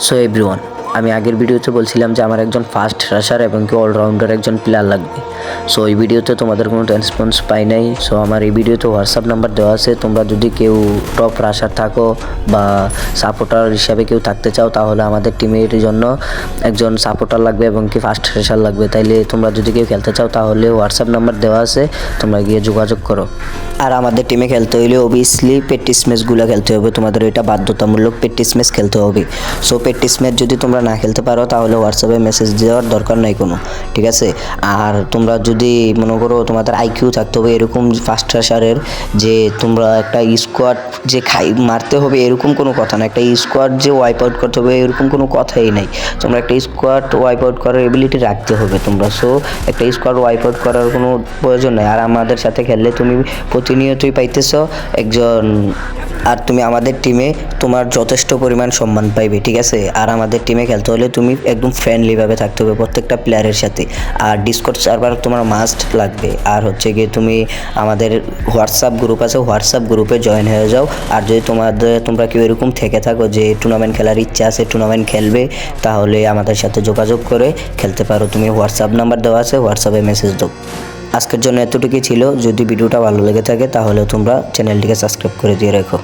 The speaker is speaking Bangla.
সো এভরিওয়ান, আমি আগের ভিডিওতে বলছিলাম যে আমার একজন ফাস্ট রাশার এবং কি অলরাউন্ডার একজন প্লেয়ার লাগবে। সো এই ভিডিওতে তোমাদের কোনো রেসপন্স পাই নাই। সো আমার এই ভিডিওতে হোয়াটসঅ্যাপ নাম্বার দেওয়া আছে। তোমরা যদি কেউ টপ রাশার থাকো বা সাপোর্টার হিসাবে কেউ থাকতে চাও, তাহলে আমাদের টিমের জন্য একজন সাপোর্টার লাগবে এবং কি ফাস্ট রাশার লাগবে। তাইলে তোমরা যদি কেউ খেলতে চাও তাহলে হোয়াটসঅ্যাপ নাম্বার দেওয়া আছে, তোমরা গিয়ে যোগাযোগ করো। আর আমাদের টিমে খেলতে হলে অবভিয়াসলি প্র্যাকটিস ম্যাচগুলো খেলতে হবে, তোমাদের এটা বাধ্যতামূলক প্র্যাকটিস ম্যাচ খেলতে হবে। সো প্র্যাকটিস ম্যাচ যদি তোমরা না খেলতে পারো তাহলে হোয়াটসঅ্যাপে মেসেজ দেওয়ার দরকার নাই কোনো, ঠিক আছে। আর তোমরা যদি মনে করো তোমাদের আইকিউ থাকতে হবে এরকম ফাস্ট রাশারের, যে তোমরা একটা স্কোয়াড যে মারতে হবে এরকম কোনো কথা না, একটা স্কোয়াড যে ওয়াইপ আউট করতে হবে এরকম কোনো কথাই নাই। তোমরা একটা স্কোয়াড ওয়াইপ আউট করার এবিলিটি রাখতে হবে তোমরা। সো একটা স্কোয়াড ওয়াইপ আউট করার কোনো প্রয়োজন নাই। আর আমাদের সাথে খেললে তুমি প্রতিনিয়তই পাইতেছ একজন, আর তুমি আমাদের টিমে তোমার যথেষ্ট পরিমাণ সম্মান পাইবে, ঠিক আছে। আর আমাদের টিমে খেলতে হলে তুমি একদম ফ্রেন্ডলিভাবে থাকতে হবে প্রত্যেকটা প্লেয়ারের সাথে। আর ডিসকর্ড সার্ভার তোমার মাস্ট লাগবে। আর হচ্ছে গিয়ে তুমি আমাদের হোয়াটসঅ্যাপ গ্রুপ আছে, হোয়াটসঅ্যাপ গ্রুপে জয়েন হয়ে যাও। আর যদি তোমরা কেউ এরকম থেকে থাকো যে টুর্নামেন্ট খেলার ইচ্ছা আছে, টুর্নামেন্ট খেলবে, তাহলে আমাদের সাথে যোগাযোগ করে খেলতে পারো। তুমি হোয়াটসঅ্যাপ নাম্বার দেওয়া আছে, হোয়াটসঅ্যাপে মেসেজ দাও। আজকের জন্য এতটুকুই ছিল। যদি ভিডিওটা ভালো লেগে থাকে তাহলে তোমরা চ্যানেলটিকে সাবস্ক্রাইব করে দিয়ে রেখো।